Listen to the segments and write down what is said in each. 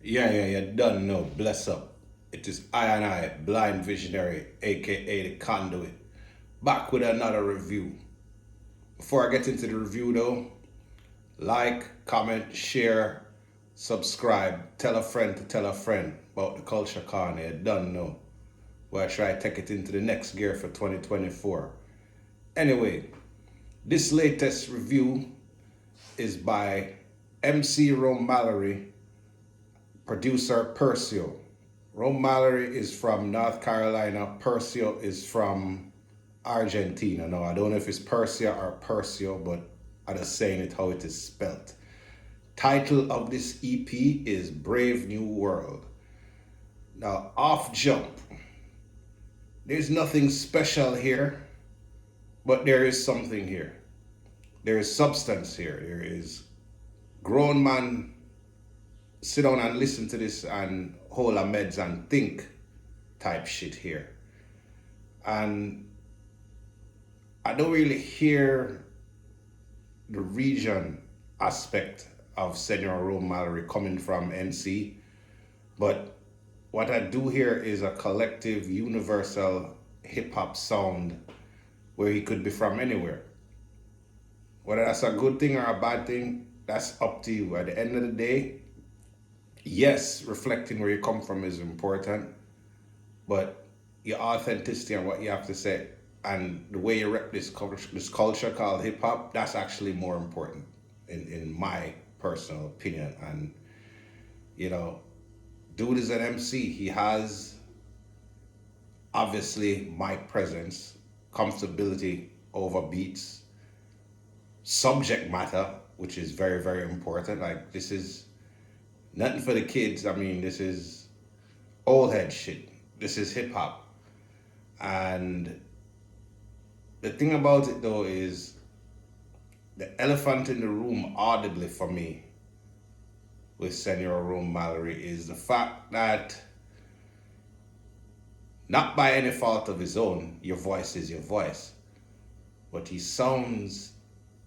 You done know. Bless up. It is I and I, Blind Visionary, aka the Conduit, back with another review. Before I get into the review though, like, comment, share, subscribe, tell a friend to tell a friend about the Culture Con. You done know. Where I try to take it into the next gear for 2024. Anyway, this latest review is by MC Rome Mallory, producer Percio. Rome Mallory is from North Carolina. Percio is from Argentina. No, I don't know if it's Persia or Percio, but I'm just saying it how it is spelt. Title of this EP is Brave New World. Now, off jump, there's nothing special here, but there is something here. There is substance here. There is grown man sit down and listen to this and hold a meds and think type shit here. And I don't really hear the region aspect of Senor Rome Mallory coming from NC, but what I do hear is a collective universal hip hop sound where he could be from anywhere. Whether that's a good thing or a bad thing, that's up to you. At the end of the day, yes, reflecting where you come from is important, but your authenticity and what you have to say and the way you rep this culture called hip hop, that's actually more important in my personal opinion. And you know, dude is an MC. He has obviously mic presence, comfortability over beats, subject matter, which is very, very important. Like this is nothing for the kids. I mean, this is old head shit. This is hip hop. And the thing about it though is the elephant in the room audibly for me with Senor Rome Mallory is the fact that not by any fault of his own, your voice is your voice. But he sounds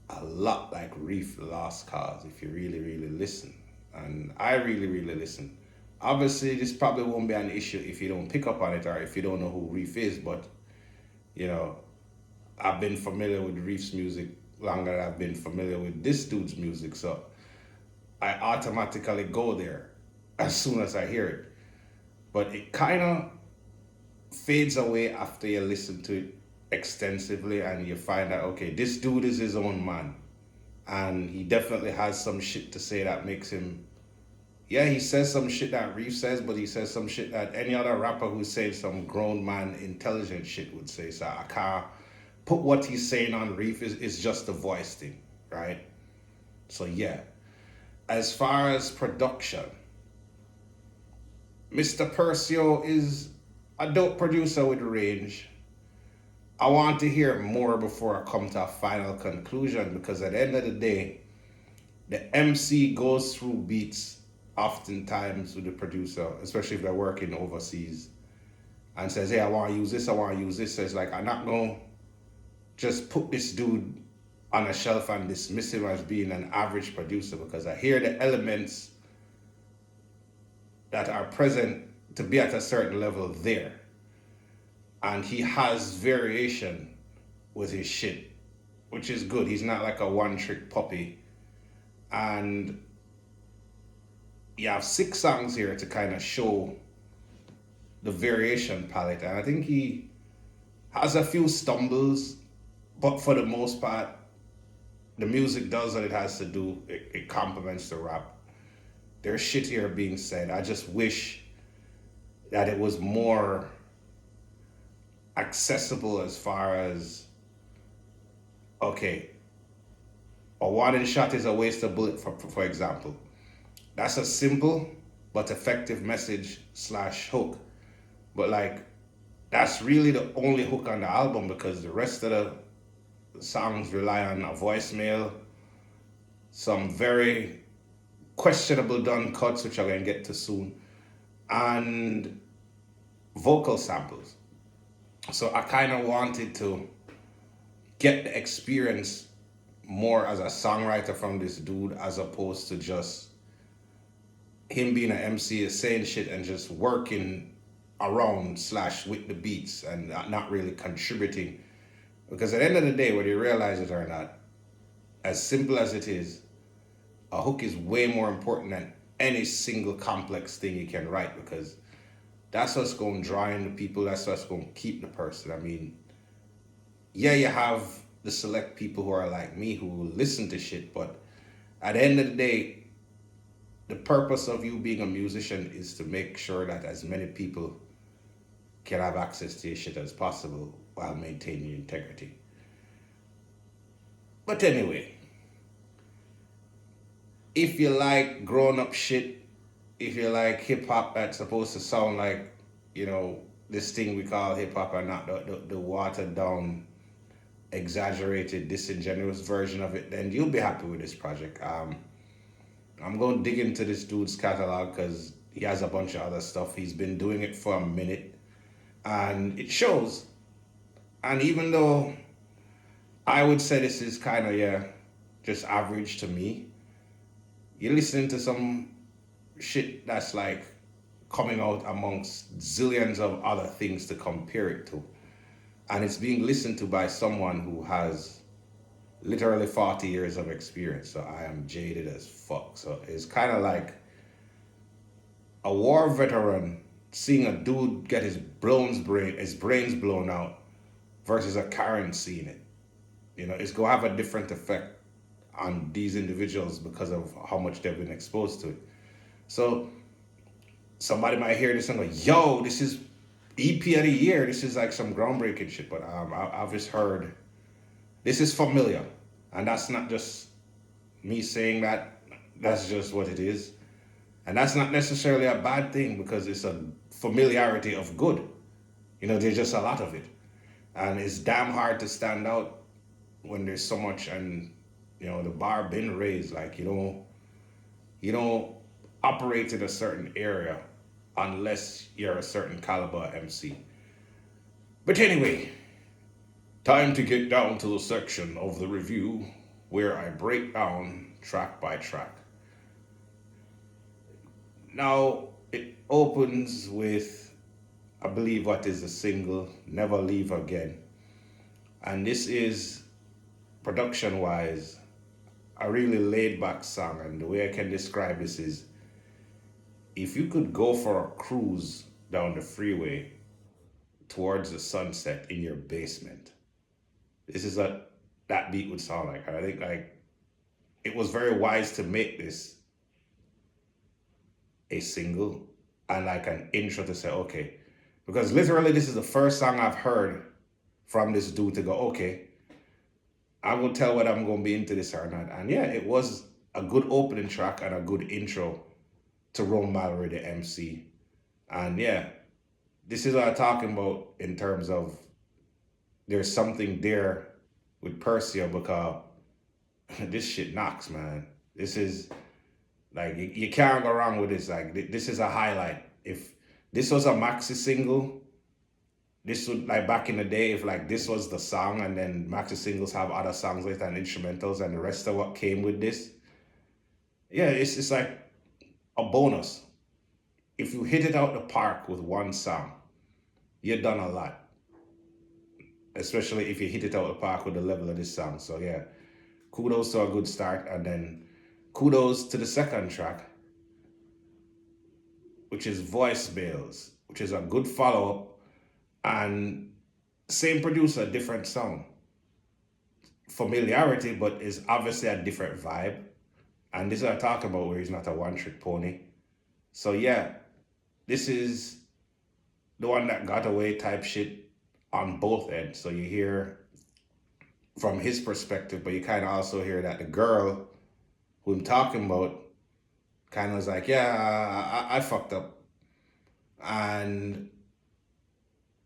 a lot like Reef the Lost Cause if you really, really listen. And I really, really listen. Obviously, this probably won't be an issue if you don't pick up on it or if you don't know who Reef is, but you know, I've been familiar with Reef's music longer than I've been familiar with this dude's music, so I automatically go there as soon as I hear it. But it kind of fades away after you listen to it extensively and you find out, okay, this dude is his own man. And he definitely has some shit to say that makes him, yeah, he says some shit that Reef says, but he says some shit that any other rapper who's saying some grown man intelligent shit would say. So I can't put what he's saying on Reef is just a voice thing, right? So yeah. As far as production, Mr. Percio is a dope producer with range. I want to hear more before I come to a final conclusion because at the end of the day, the MC goes through beats oftentimes with the producer, especially if they're working overseas, and says, hey, I want to use this, I want to use this. So it's like, I'm not going to just put this dude on a shelf and dismiss him as being an average producer because I hear the elements that are present to be at a certain level there. And he has variation with his shit, which is good. He's not like a one trick puppy. And you have 6 songs here to kind of show the variation palette. And I think he has a few stumbles, but for the most part, the music does what it has to do. It complements the rap. There's shit here being said. I just wish that it was more accessible as far as, okay, a warning shot is a waste of bullet, for example. That's a simple but effective message slash hook. But like, that's really the only hook on the album because the rest of the songs rely on a voicemail, some very questionable done cuts, which I'm going to get to soon, and vocal samples. So I kind of wanted to get the experience more as a songwriter from this dude as opposed to just him being an MC is saying shit and just working around slash with the beats and not really contributing. Because at the end of the day, whether you realize it or not, as simple as it is, a hook is way more important than any single complex thing you can write, because that's what's going to draw in the people, that's what's going to keep the person. I mean, yeah, you have the select people who are like me who will listen to shit, but at the end of the day, the purpose of you being a musician is to make sure that as many people can have access to your shit as possible while maintaining your integrity. But anyway, if you like grown up shit, if you like hip hop that's supposed to sound like, this thing we call hip hop and not the watered down, exaggerated, disingenuous version of it, then you'll be happy with this project. I'm going to dig into this dude's catalog because he has a bunch of other stuff. He's been doing it for a minute and it shows. And even though I would say this is kind of, just average to me, you're listening to some shit that's like coming out amongst zillions of other things to compare it to. And it's being listened to by someone who has literally 40 years of experience. So I am jaded as fuck. So it's kind of like a war veteran seeing a dude get his brains blown out versus a Karen seeing it. It's going to have a different effect on these individuals because of how much they've been exposed to it. So somebody might hear this and go, yo, this is EP of the year. This is like some groundbreaking shit. But I've just heard, this is familiar. And that's not just me saying that. That's just what it is. And that's not necessarily a bad thing because it's a familiarity of good. There's just a lot of it. And it's damn hard to stand out when there's so much, and the bar been raised. Like you don't operate in a certain area unless you're a certain caliber MC. But anyway, time to get down to the section of the review where I break down track by track. Now it opens with, I believe, what is the single, Never Leave Again. And this is, production wise, a really laid back song. And the way I can describe this is, if you could go for a cruise down the freeway towards the sunset in your basement, this is what that beat would sound like. And I think it was very wise to make this a single and like an intro to say, okay, because literally this is the first song I've heard from this dude to go, okay, I will tell whether I'm going to be into this or not. And yeah, it was a good opening track and a good intro to Rome Mallory, the MC. And yeah, this is what I'm talking about in terms of there's something there with Persia, because this shit knocks, man. This is like, you can't go wrong with this. Like, this is a highlight. If this was a maxi single, this would, like back in the day, if like this was the song and then maxi singles have other songs later and instrumentals and the rest of what came with this, yeah, it's like a bonus. If you hit it out the park with one song, you've done a lot. Especially if you hit it out the park with the level of this song. So yeah, kudos to a good start, and then kudos to the second track, which is Voicemails, which is a good follow-up, and same producer, different song. Familiarity, but is obviously a different vibe. And this is what I talk about, where he's not a one-trick pony. So yeah, this is the one that got away type shit on both ends. So you hear from his perspective, but you kind of also hear that the girl who I'm talking about kind of was like, yeah, I fucked up. And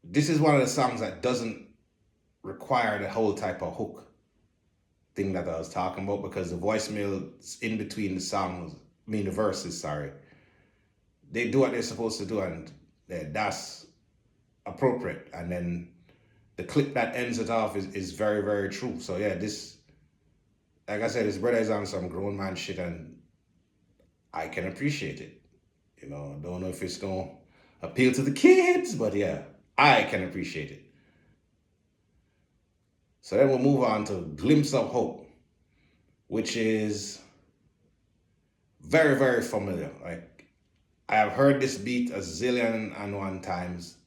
this is one of the songs that doesn't require the whole type of hook thing that I was talking about, because the voicemails in between the songs, the verses, sorry, they do what they're supposed to do, and that's appropriate. And then the clip that ends it off is very, very true. So yeah, this, like I said, this brother is on some grown man shit, and I can appreciate it. You know, I don't know if it's gonna appeal to the kids, but yeah, I can appreciate it. So then we'll move on to Glimpse of Hope, which is very, very familiar. Like, I have heard this beat a zillion and one times,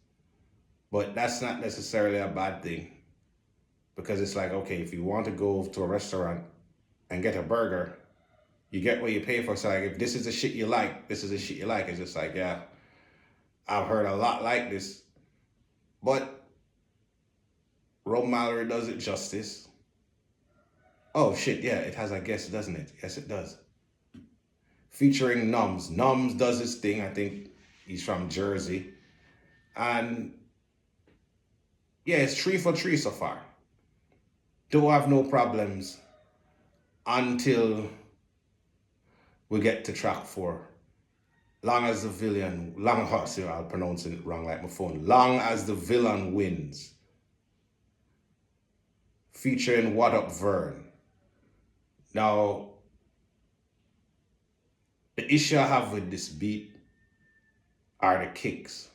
but that's not necessarily a bad thing because it's like, okay, if you want to go to a restaurant and get a burger, you get what you pay for. So like, if this is the shit you like, this is the shit you like. It's just like, yeah, I've heard a lot like this, but Rome Mallory does it justice. Oh shit, yeah, it has a guest, doesn't it? Yes, it does. Featuring Nums. Nums does his thing. I think he's from Jersey. And yeah, it's 3 for 3 so far. Don't have no problems until we get to track 4. Long as the villain, I'll pronounce it wrong like my phone. Long as the villain wins. Featuring What Up Vern. Now, the issue I have with this beat are the kicks.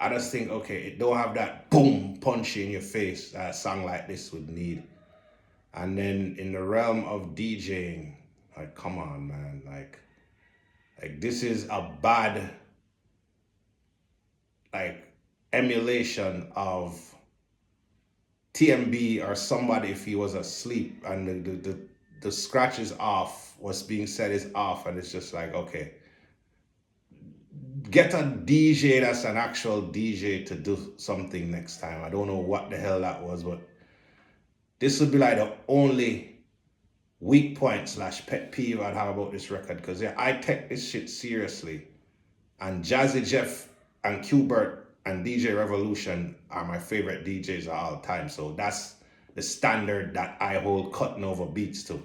I just think, okay, it don't have that boom punch in your face that a song like this would need. And then in the realm of DJing, like, come on, man, like this is a bad, like, emulation of TMB or somebody if he was asleep and the scratch is off, what's being said is off, and it's just like, okay, get a DJ that's an actual DJ to do something next time. I don't know what the hell that was, but this would be like the only weak point / pet peeve I'd have about this record, because yeah, I take this shit seriously, and Jazzy Jeff and Qbert and DJ Revolution are my favorite DJs of all time, so that's the standard that I hold cutting over beats to.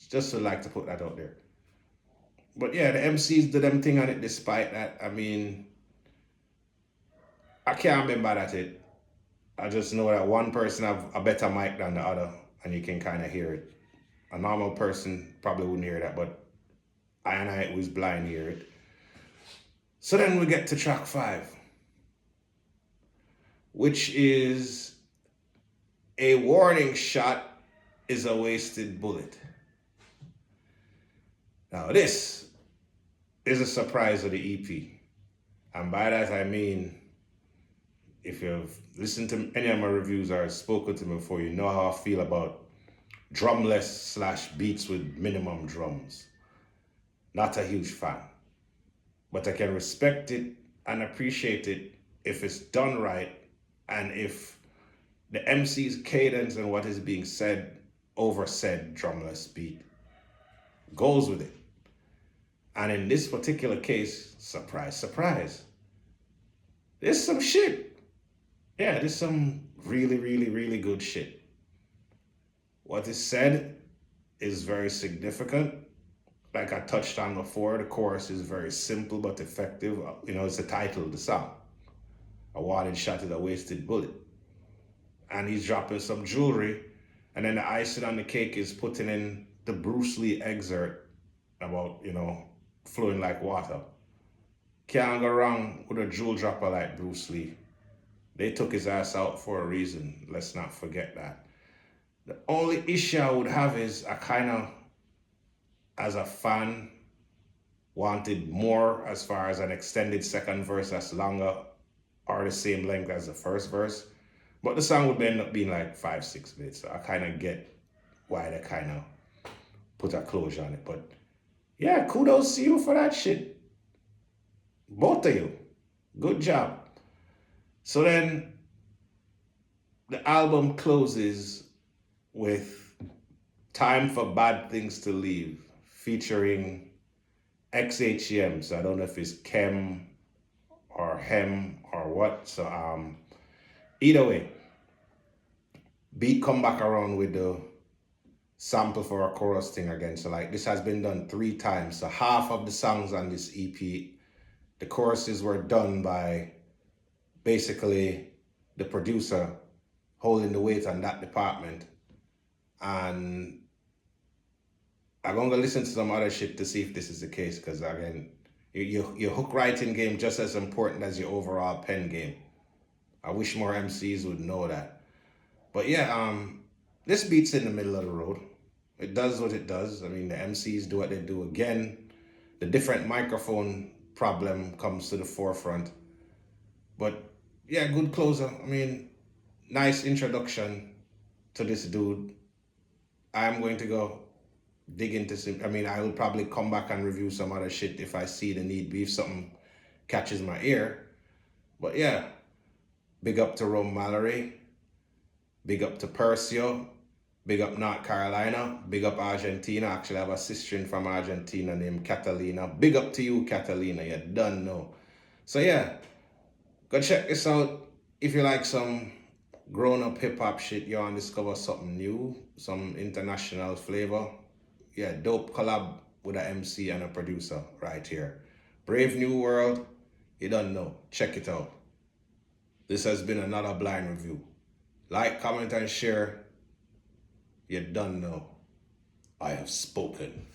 Just to like to put that out there. But yeah, the MCs did them thing on it despite that. I mean, I can't remember that it. I just know that one person have a better mic than the other, and you can kind of hear it. A normal person probably wouldn't hear that, but I who's blind hear it. So then we get to track 5, which is A Warning Shot is a Wasted Bullet. Now this is a surprise of the EP. And by that I mean, if you've listened to any of my reviews or spoken to me before, you know how I feel about drumless / beats with minimum drums. Not a huge fan. But I can respect it and appreciate it if it's done right, and if the MC's cadence and what is being said over said drumless beat goes with it. And in this particular case, surprise, surprise, there's some shit. Yeah, there's some really, really, really good shit. What is said is very significant. Like I touched on before, the chorus is very simple but effective. You know, it's the title of the song. A warning shot is a wasted bullet. And he's dropping some jewelry. And then the icing on the cake is putting in the Bruce Lee excerpt about, you know, flowing like water. Can't go wrong with a jewel dropper like Bruce Lee. They took his ass out for a reason. Let's not forget that. The only issue I would have is I kind of, as a fan, wanted more as far as an extended second verse that's longer or the same length as the first verse. But the song would end up being like 5-6 minutes. So I kind of get why they kind of put a closure on it. But yeah, kudos to you for that shit. Both of you. Good job. So then the album closes with Time for Bad Things to Leave, featuring XHEM. So I don't know if it's Chem or Hem or what. So either way, beat come back around with the sample for a chorus thing again. So like this has been done 3 times. So half of the songs on this EP, the choruses were done by basically the producer holding the weight on that department. And I'm going to listen to some other shit to see if this is the case, because again, Your hook writing game just as important as your overall pen game. I wish more MCs would know that. But yeah, this beat's in the middle of the road. It does what it does. I mean, the MCs do what they do. Again, the different microphone problem comes to the forefront. But yeah, good closer. I mean, nice introduction to this dude. I'm going to go dig into some. I mean, I will probably come back and review some other shit if I see the need be, if something catches my ear. But yeah, big up to Rome Mallory. Big up to Percio. Big up North Carolina. Big up Argentina. Actually, I have a sister from Argentina named Catalina. Big up to you, Catalina. You done know. So yeah, go check this out. If you like some grown-up hip-hop shit, you want to discover something new, some international flavor. Yeah, dope collab with an MC and a producer right here. Brave New World. You don't know. Check it out. This has been another blind review. Like, comment, and share. You don't know. I have spoken.